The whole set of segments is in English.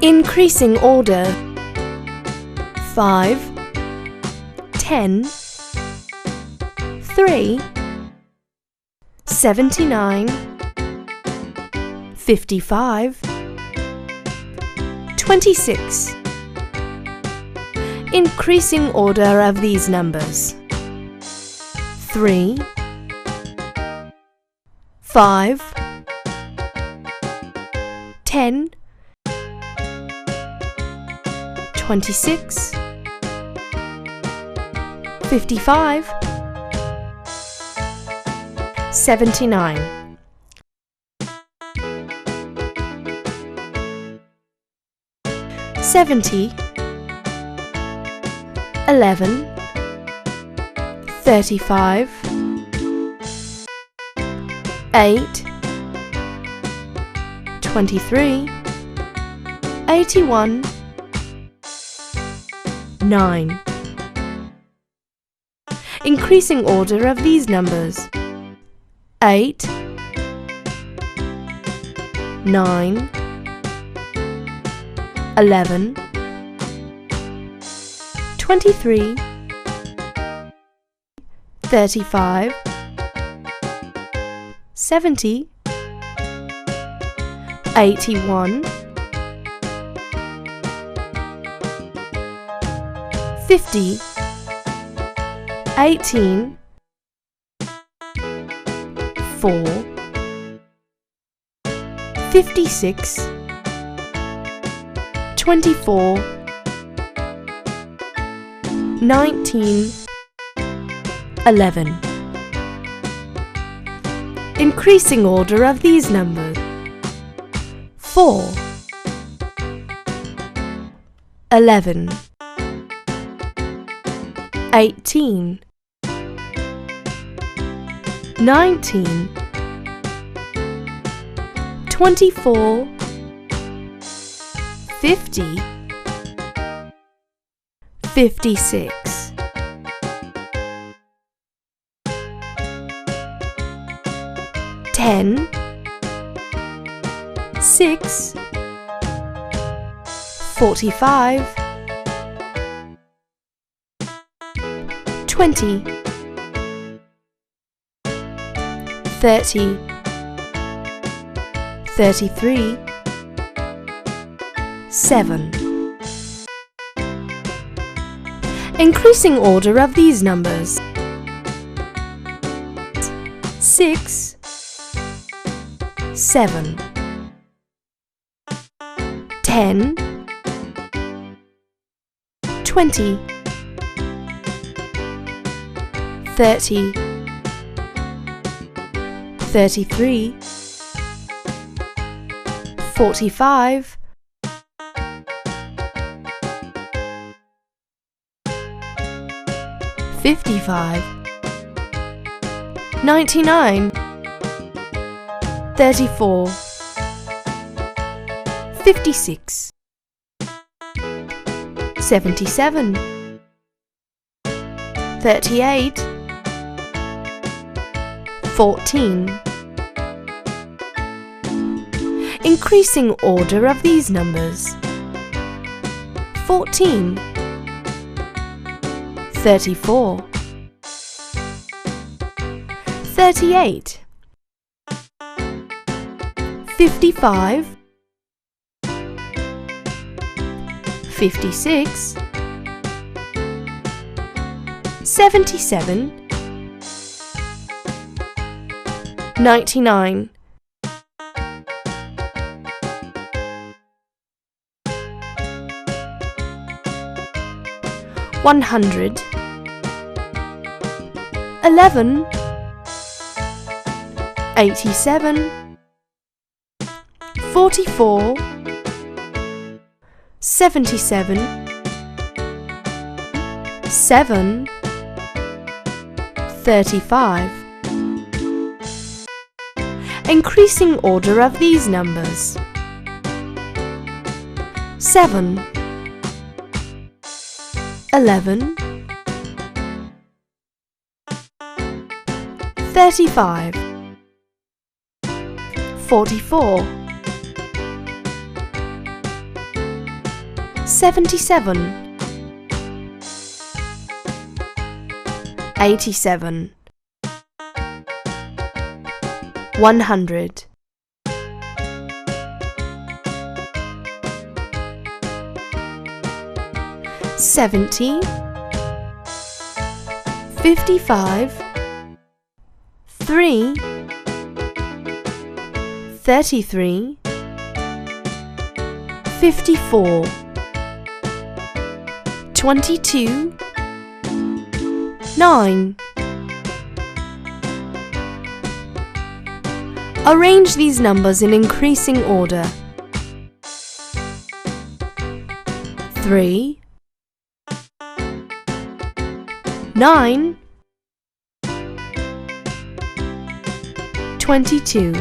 Increasing order: 5, 10, 3, 79, 55, 26. Increasing order of these numbers: 3, 5, 10, 26, 55, 79. 70, 11, 35, 8, 23, 81, 9. Increasing order of these numbers: 8, 9, 11, 23, 35, 70, 81, 50, 18, 4, 56, 24, 19, 11. Increasing order of these numbers: 4, 11, 18, 19, 24, 50, 56. 10, 6, 45, 20, 30, 33, 7. Increasing order of these numbers: 6, 7, 10, 20, 30, 33, 45, 55, 99, 34, 56, 77, 38, 14. Increasing order of these numbers: 14, 34, 38, 55, 56, 77, 99. 100, 11, 87, 44, 77, 7, 35. Increasing order of these numbers: 7, 11, 35, 44, 77, 87, 100, 70, 55, 3, 33, 54, 22, 9. Arrange these numbers in increasing order. 3, 9, 22,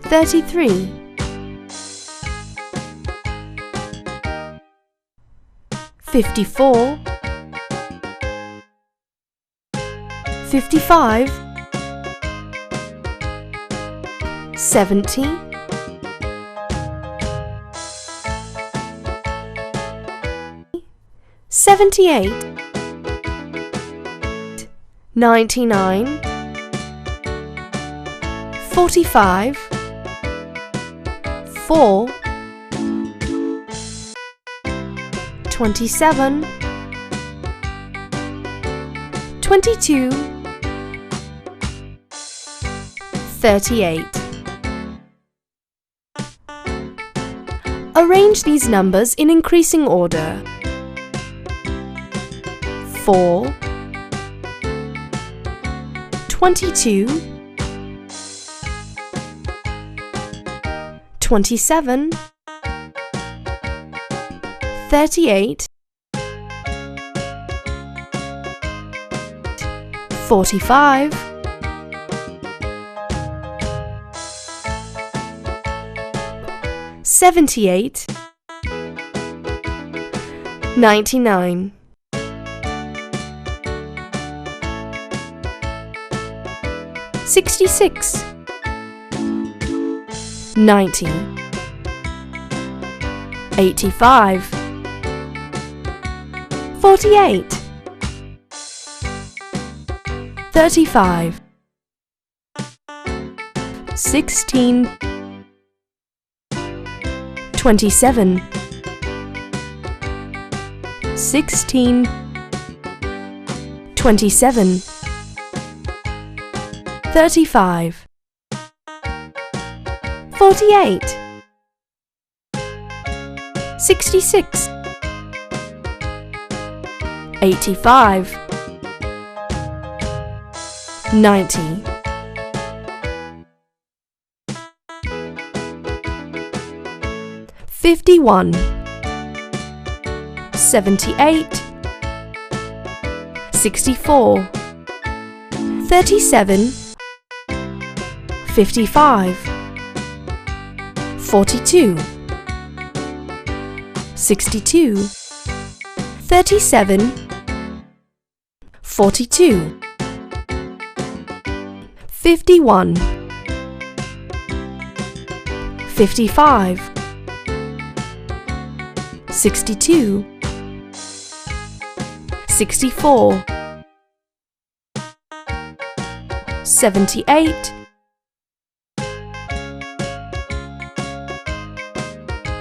33, 54, 55, 70, 78, 99, 45, 4, 27, 22, 38. Arrange these numbers in increasing order. 4, 22, 27, 38, 45, 78, 99. 66, 90, 85, 48, 35, 16, 27, 16, 27, 35, 48, 66, 85, 90. 51, 78, 64, 37, 55, 42, 62, 37, 42, 51, 55, 62, 64, 78,